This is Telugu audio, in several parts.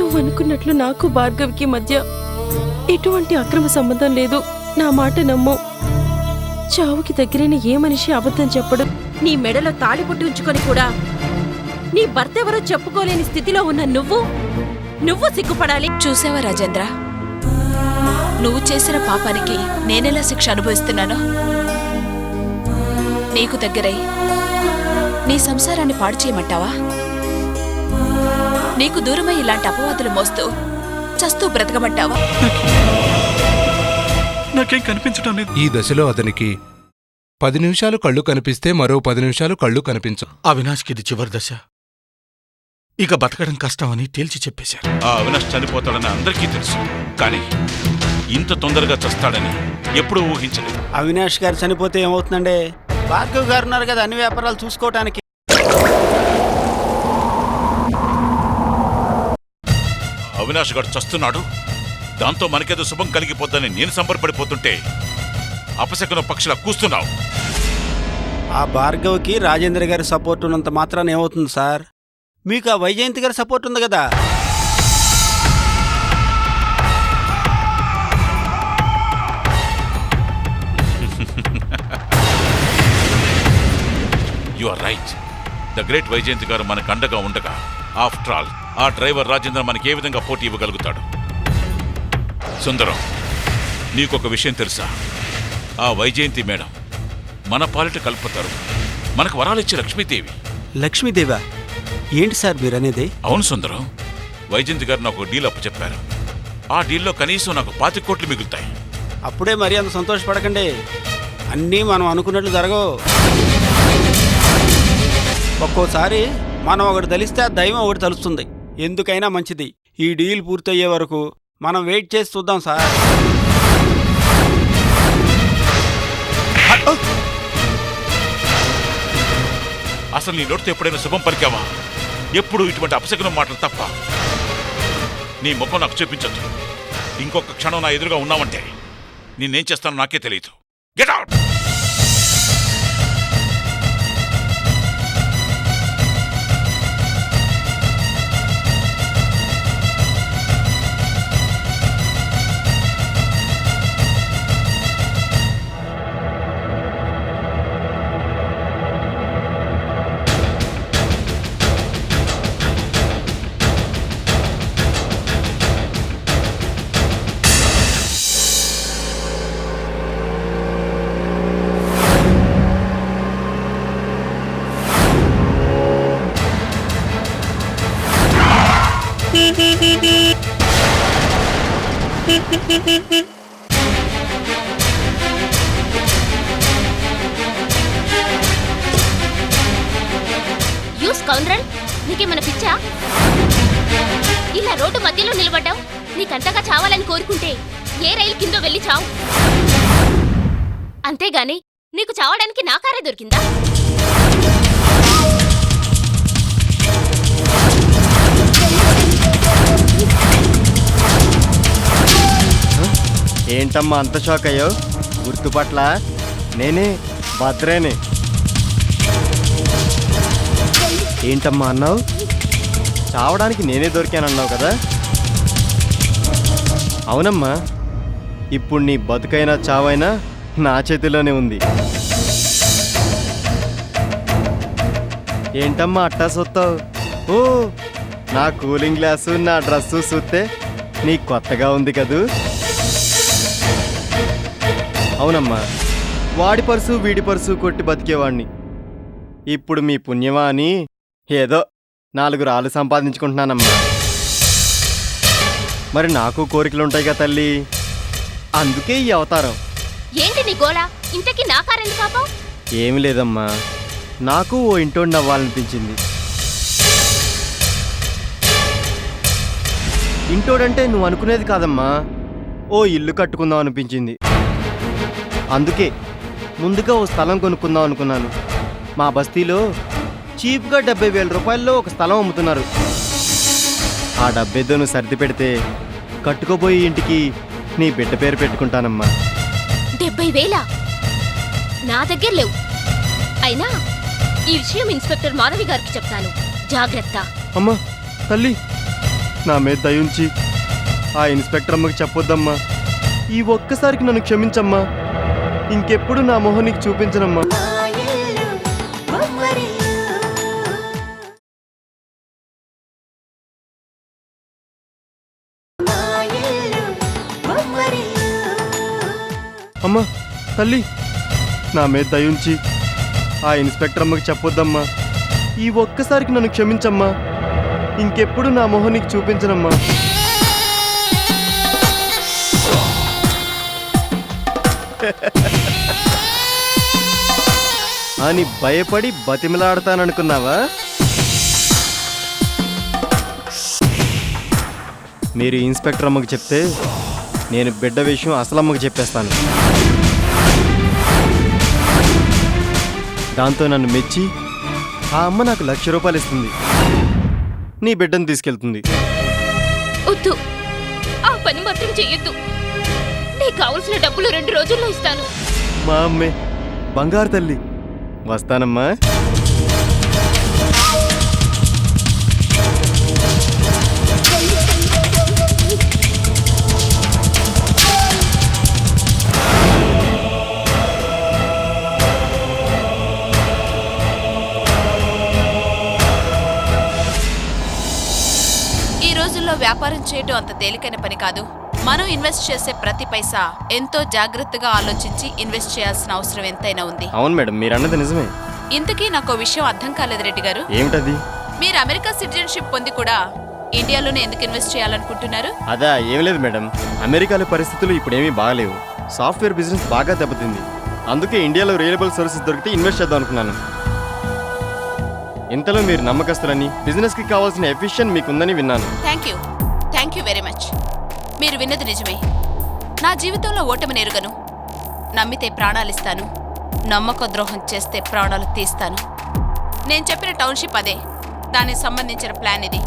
నువ్వనుకున్నట్లు నాకు భార్గవికి మధ్య ఎటువంటి అక్రమ సంబంధం లేదు. నా మాట నమ్ము. చావుకి దగ్గరైన ఏ మనిషి అబద్ధం చెప్పడు. నీ మెడలో తాళిబొట్టు ఉంచుకొని కూడా నీ భర్త ఎవరో చెప్పుకోలేని స్థితిలో ఉన్న నువ్వు సిగ్గుపడాలి. చూసావా రాజేంద్ర, నువ్వు చేసిన పాపానికి నేనెలా శిక్ష అనుభవిస్తున్నానో? నీకు దగ్గరై నీ సంసారాన్ని పాడు చేయమంటావా? నీకు దూరమై ఇలాంటి అపవాదులు మోస్తూ చస్తూ బ్రతకమంటావా? నాకేం కనిపించడం లేదు. ఈ దశలో అతనికి 10 నిమిషాలు కళ్ళు కనిపిస్తే మరో 10 నిమిషాలు కళ్ళు కనిపించవు. అవినాష్కి ఇది చివరి దశ. ఇక బతకడం కష్టమని తేల్చి చెప్పేశారు. ఆ అవినాష్ చనిపోతాడని అందరికీ తెలుసు, కానీ ఇంత తొందరగా చస్తాడని ఎప్పుడూ ఊహించలేదు. అవినాష్ గారు చనిపోతే ఏమవుతుందండి? భార్గవ్ గారు ఉన్నారు కదా అన్ని వ్యాపారాలు చూసుకోవటానికి. అవినాష్ గారు చస్తున్నాడు, దాంతో మనకేదో శుభం కలిగిపోద్దని నేను సంబరపడిపోతుంటే అపశకున పక్షులా కూస్తున్నావు. ఆ భార్గవ్కి రాజేంద్ర గారి సపోర్ట్ ఉన్నంత మాత్రాన ఏమవుతుంది సార్? మీకు ఆ వైజయంతి గారి సపోర్ట్ ఉంది కదా. You are right. The great Vyjayanthi గారు మనకు అండగా ఉండగా, ఆఫ్టర్ ఆల్ ఆ డ్రైవర్ రాజేంద్ర మనకి ఏ విధంగా పోటీ ఇవ్వగలుగుతాడు? సుందరం, నీకొక విషయం తెలుసా? ఆ వైజయంతి మేడం మన పాలిట కలుపుతారు. మనకు వరాలిచ్చే లక్ష్మీదేవి. లక్ష్మీదేవా? ఏంటి సార్ మీరనేది? అవును సుందరం, వైజయంతి గారు నాకు డీల్ అప్పు చెప్పారు. ఆ డీల్లో కనీసం నాకు 25 కోట్లు మిగులుతాయి. అప్పుడే మరీ అంత సంతోషపడకండి. అన్నీ మనం అనుకున్నట్లు జరగవు. ఒక్కోసారి మనం ఒకటి తలిస్తే ఆ దైవం ఒకటి తలుస్తుంది. ఎందుకైనా మంచిది ఈ డీల్ పూర్తయ్యే వరకు మనం వెయిట్ చేసి చూద్దాం సార్. అసలు నీ నోటితో ఎప్పుడైనా శుభం పలికావా? ఎప్పుడు ఇటువంటి అపశకునం మాటలు తప్ప. నీ ముఖం నాకు చూపించొద్దు. ఇంకొక క్షణం నా ఎదురుగా ఉన్నావంటే నేనేం చేస్తానో నాకే తెలియదు. Get out! నీకేమన్నా పిచ్చా? ఇలా రోడ్డు మధ్యలో నిలబడ్డావు. నీకంతగా చావాలని కోరుకుంటే ఏ రైలు కిందో వెళ్ళి చావు. అంతేగాని నీకు చావడానికి నా కారే దొరికిందా? ఏంటమ్మా అంత షాక్ అయ్యో? గుర్తుపట్ల నేనే భద్రేనే. ఏంటమ్మా అన్నావు? చావడానికి నేనే దొరికానన్నావు కదా? అవునమ్మా, ఇప్పుడు నీ బతుకైనా చావైనా నా చేతిలోనే ఉంది. ఏంటమ్మా అట్టా సొత్తావు? ఓ, నా కూలింగ్ గ్లాసు నా డ్రెస్సు చూస్తే నీకు కొత్తగా ఉంది కదూ? అవునమ్మా, వాడి పర్సు వీడి పర్సు కొట్టి బతికేవాణ్ణి. ఇప్పుడు మీ పుణ్యమా అని ఏదో 4 రాళ్ళు సంపాదించుకుంటున్నానమ్మా. మరి నాకు కోరికలుంటాయి కదా తల్లి, అందుకే ఈ అవతారం. ఏంటి నీ గోలా? ఇంతకీ నా కారెందుకు పాపం? ఏమి లేదమ్మా, నాకు ఓ ఇంటోడిని అవ్వాలనిపించింది. ఇంటోడంటే నువ్వు అనుకునేది కాదమ్మా, ఓ ఇల్లు కట్టుకుందాం అనిపించింది. అందుకే ముందుగా ఓ స్థలం కొనుక్కుందాం అనుకున్నాను. మా బస్తీలో చీప్గా 70,000 రూపాయల్లో ఒక స్థలం అమ్ముతున్నారు. ఆ 70,000 నువ్వు సర్ది పెడితే కట్టుకోబోయే ఇంటికి నీ బిడ్డ పేరు పెట్టుకుంటానమ్మా. 70,000 నా దగ్గర లేవు. అయినా ఈ విషయం ఇన్స్పెక్టర్ మాధవి గారికి చెప్తాను, జాగ్రత్త. అమ్మా తల్లి, నా మీద దయుంచి ఆ ఇన్స్పెక్టర్ అమ్మకి చెప్పొద్దమ్మా. ఈ ఒక్కసారికి నన్ను క్షమించమ్మా. ఇంకెప్పుడు నా మొహం నీకు చూపించనమ్మా. అమ్మా తల్లి, నా మీద దయుంచి ఆ ఇన్స్పెక్టర్ అమ్మకి చెప్పొద్దమ్మా. ఈ ఒక్కసారికి నన్ను క్షమించమ్మా. ఇంకెప్పుడు నా మొహం నీకు చూపించనమ్మా. అని భయపడి బతిమలాడతాననుకున్నావా? మీరు ఇన్స్పెక్టర్ అమ్మకి చెప్తే నేను బిడ్డ విషయం అసలమ్మకి చెప్పేస్తాను. దాంతో నన్ను మెచ్చి ఆ అమ్మ నాకు 1,00,000 రూపాయలు ఇస్తుంది. నీ బిడ్డను తీసుకెళ్తుంది. వద్దు, ఆ పని మాత్రం చెయ్యొద్దు. నీకు కావలసిన డబ్బులు 2 రోజుల్లో ఇస్తాను. మా అమ్మే బంగారు తల్లి. వస్తానమ్మా. ఈ రోజుల్లో వ్యాపారం చేయటం అంత తేలికైన పని కాదు. మనం ఇన్వెస్ట్ చేసే ప్రతి పైసా ఎంతో జాగ్రత్తగా ఆలోచించి ఇన్వెస్ట్ చేయాల్సిన అవసరం ఎంతైనా ఉంది. అవును మేడం, మీరు అన్నది నిజమే. ఇంతకీ నాకు విషయం అర్థం కాలేదు రెడ్డి గారు. ఏమిటది? మీరు అమెరికా సిటిజన్షిప్ పొంది కూడా ఇండియాలోనే ఎందుకు ఇన్వెస్ట్ చేయాలనుకుంటున్నారు? అదా ఏం లేదు మేడం, అమెరికాలో పరిస్థితులు ఇప్పుడేమీ బాగలేవు. సాఫ్ట్వేర్ బిజినెస్ బాగా దెబ్బతింది. అందుకే ఇండియాలో రియలబుల్ సర్వీసెస్ దొరికితే ఇన్వెస్ట్ చేద్దాం అనుకున్నాను. ఇంతలో మీరు నమ్మకస్తులని, బిజినెస్కి కావాల్సిన ఎఫిషియన్ మీకుందని విన్నాను. Thank you very much. మీరు విన్నది నిజమే. నా జీవితంలో ఓటమి ఎరుగను. నమ్మితే ప్రాణాలిస్తాను, నమ్మక ద్రోహం చేస్తే ప్రాణాలు తీస్తాను. నేను చెప్పిన టౌన్షిప్ అదే. దానికి సంబంధించిన ప్లాన్ ఇది.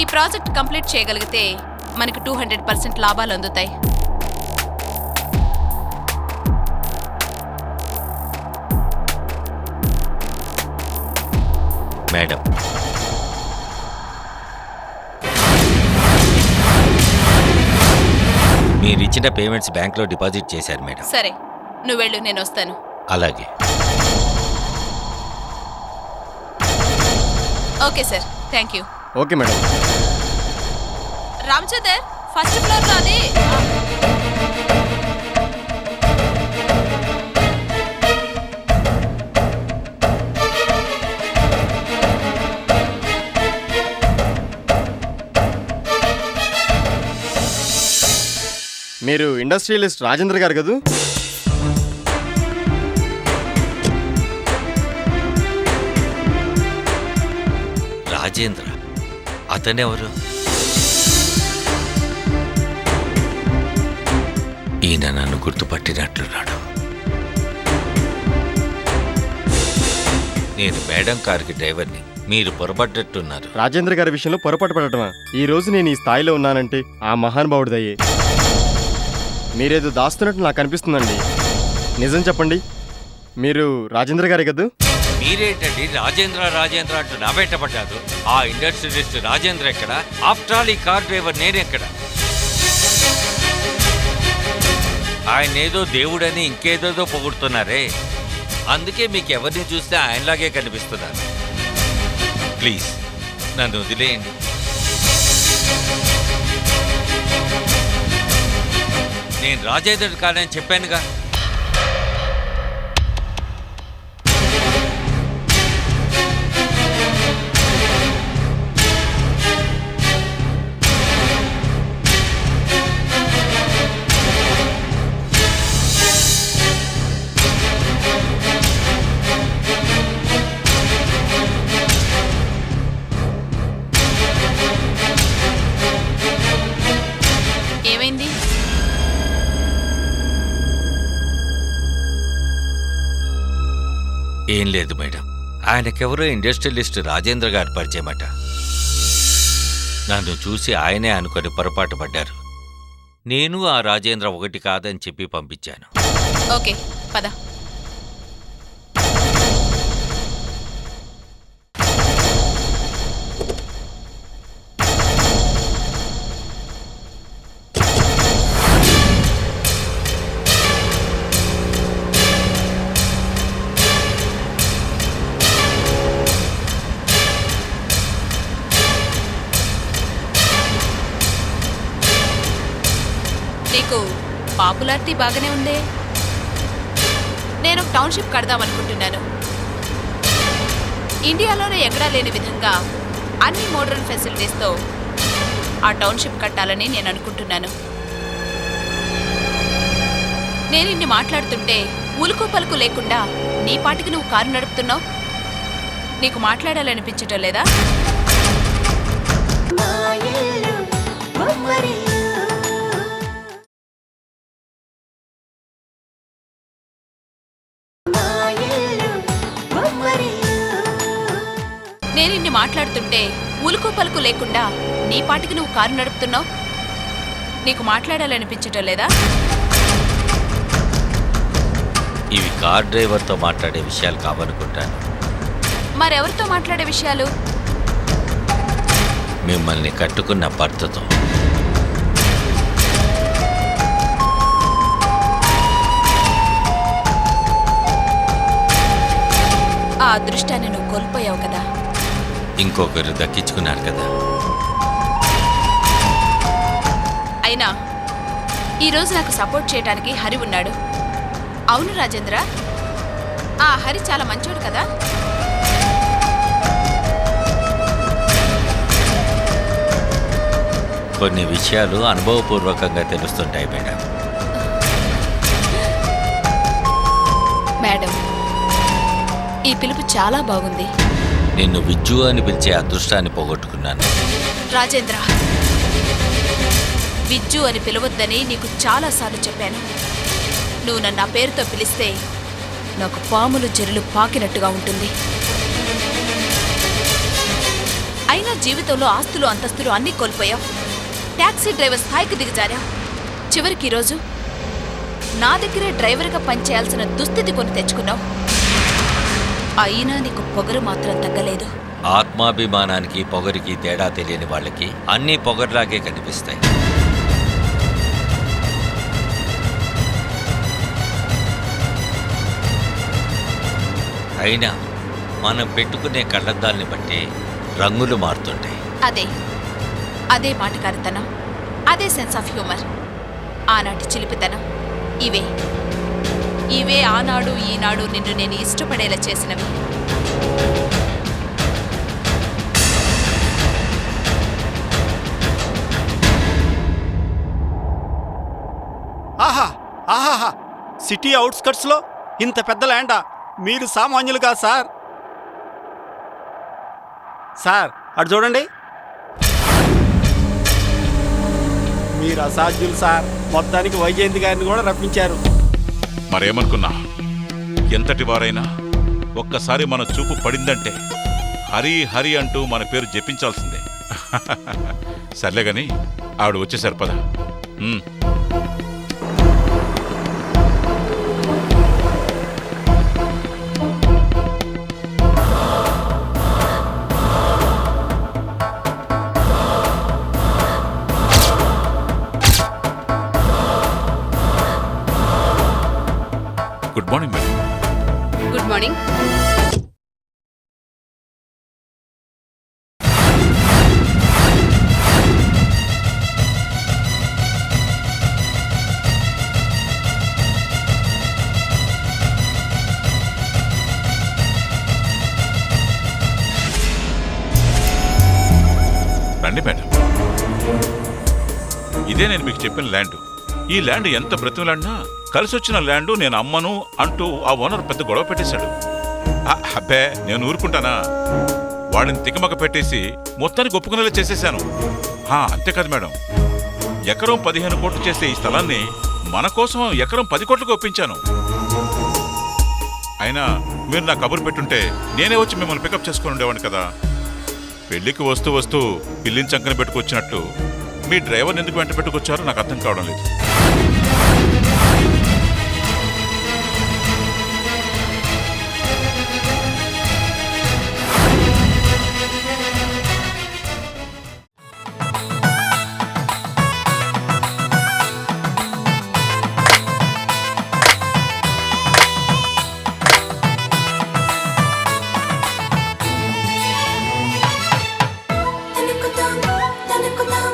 ఈ ప్రాజెక్ట్ కంప్లీట్ చేయగలిగితే మనకు 200% లాభాలు అందుతాయి. మేడం, మీరిచ్చిన పేమెంట్స్ బ్యాంక్లో డిపాజిట్ చేశారు మేడం. సరే, నువ్వు వెళ్ళు, నేను వస్తాను. అలాగే. Okay sir, thank you. Okay madam. Ramachandar, first ఫ్లోర్లో అది. మీరు ఇండస్ట్రియలిస్ట్ రాజేంద్ర గారు కదూ? రాజేంద్ర? అతనెవరు? ఈయన నన్ను గుర్తుపట్టినట్లున్నాడు. నేను మేడం కారుకి డ్రైవర్ని. మీరు పొరపడ్డట్టున్నారు. రాజేంద్ర గారి విషయంలో పొరపాటు పడటమా? ఈ రోజు నేను ఈ స్థాయిలో ఉన్నానంటే ఆ మహానుభావుడిదయ్యే. మీరేదో దాస్తున్నట్టు నాకు అనిపిస్తుందండి. నిజం చెప్పండి, మీరు రాజేంద్ర గారే కదూ? మీరేంటండి రాజేంద్ర అంటూ నా వెంట పడ్డారు? ఆ ఇండస్ట్రియలిస్ట్ రాజేంద్ర ఎక్కడ? ఆఫ్టర్ ఆల్ ఈ కార్ డ్రైవర్ నేనెక్కడ? ఆయన ఏదో దేవుడని ఇంకేదేదో పొగుడుతున్నారే. అందుకే మీకు ఎవరిని చూస్తే ఆయనలాగే కనిపిస్తున్నారు. ప్లీజ్ నన్ను వదిలేయండి. నేను రాజేంద్రుడు కాదని చెప్పానుగా. ఏమైంది? ఏం లేదు మేడం, ఆయనకెవరో ఇండస్ట్రియలిస్ట్ రాజేంద్ర గారు పరిచయమట. నన్ను చూసి ఆయనే అనుకొని పొరపాటు పడ్డారు. నేను ఆ రాజేంద్ర ఒకటి కాదని చెప్పి పంపించాను. ఓకే, పద. నీకు పాపులారిటీ బాగానే ఉందే. నేను టౌన్షిప్ కడదామనుకుంటున్నాను. ఇండియాలోనే ఎక్కడా లేని విధంగా అన్ని మోడర్న్ ఫెసిలిటీస్తో ఆ టౌన్షిప్ కట్టాలని నేను అనుకుంటున్నాను. నేను ఇన్ని మాట్లాడుతుంటే ఉలుకు పలుకు లేకుండా నీ పాటికి నువ్వు కారు నడుపుతున్నావు. నీకు మాట్లాడాలనిపించటం లేదా? నేను ఇన్ని మాట్లాడుతుంటే ఉలుకు పలుకు లేకుండా నీ పాటికి నువ్వు కారు నడుపుతున్నావు. నీకు మాట్లాడాలనిపించటం లేదా? ఇవి కార్ డ్రైవర్తో మాట్లాడే విషయాలు కావనుకుంటాను. మరెవరితో మాట్లాడే విషయాలు? మిమ్మల్ని కట్టుకున్న భర్తతో. ఆ అదృష్టాన్ని నువ్వు కోల్పోయావు కదా. ఇంకొకరు దక్కించుకున్నారు కదా. అయినా ఈరోజు నాకు సపోర్ట్ చేయడానికి హరి ఉన్నాడు. అవును రాజేంద్ర, ఆ హరి చాలా మంచోడు కదా. కొన్ని విషయాలు అనుభవపూర్వకంగా తెలుస్తుంటాయి మేడం. మేడం, ఈ పిలుపు చాలా బాగుంది. నిన్ను విజ్జు అని పిలిచే అదృష్టాన్ని పోగొట్టుకున్నాను. రాజేంద్ర, విజ్జు అని పిలవద్దని నీకు చాలాసార్లు చెప్పాను. నువ్వు నన్ను ఆ పేరుతో పిలిస్తే నాకు పాములు చెరులు పాకినట్టుగా ఉంటుంది. అయినా జీవితంలో ఆస్తులు అంతస్తులు అన్నీ కోల్పోయావు. ట్యాక్సీ డ్రైవర్ స్థాయికి దిగజారా. చివరికి ఈరోజు నా దగ్గరే డ్రైవర్గా పనిచేయాల్సిన దుస్థితి కొని తెచ్చుకున్నావు. అయినా నీకు పొగరు మాత్రం తగ్గలేదు. ఆత్మాభిమానానికి పొగరికి తేడా తెలియని వాళ్ళకి అన్నీ పొగర్లాగే కనిపిస్తాయి. అయినా మనం పెట్టుకునే కళ్ళద్దాల్ని బట్టి రంగులు మారుతుంటాయి. అదే మాటకారితనం, అదే సెన్స్ ఆఫ్ హ్యూమర్, ఆనాటి చిలిపితనం. ఇవే ఆనాడు ఈనాడు నిన్ను నేను ఇష్టపడేలా చేసినవి. ఆహా ఆహాహా, సిటీ అవుట్స్కట్స్లో ఇంత పెద్ద ల్యాండా? మీరు సామాన్యులుగా సార్. సార్ అటు చూడండి, మీరు అసాధ్యులు సార్. మొత్తానికి వైజయంతి గారిని కూడా రప్పించారు. మరేమనుకున్నా, ఎంతటి వారైనా ఒక్కసారి మన చూపు పడిందంటే హరి హరి అంటూ మన పేరు జపించాల్సిందే. సర్లే గాని ఆవిడ వచ్చేసారు, పద. Good morning madam. Good morning. రండి మేడం. ఇదే నేను మీకు చెప్పిన ల్యాండ్. ఈ ల్యాండ్ ఎంత బ్రతిమలాడినా కలిసొచ్చిన ల్యాండు నేను అమ్మను అంటూ ఆ ఓనర్ పెద్ద గొడవ పెట్టేశాడు. అబ్బే, నేను ఊరుకుంటానా? వాడిని తికమక పెట్టేసి మొత్తానికి ఒప్పుకునేలా చేసేశాను. అంతేకాదు మేడం, ఎకరం 15 కోట్లు చేసే ఈ స్థలాన్ని మన కోసం ఎకరం 10 కోట్లకు ఒప్పించాను. అయినా మీరు నా కబురు పెట్టుంటే నేనే వచ్చి మిమ్మల్ని పికప్ చేసుకుని ఉండేవాడిని కదా. పెళ్లికి వస్తూ వస్తూ పిల్లిని చంకన పెట్టుకొచ్చినట్టు మీ డ్రైవర్ని ఎందుకు వెంట పెట్టుకొచ్చారో నాకు అర్థం కావడం లేదు. తనుకుతాం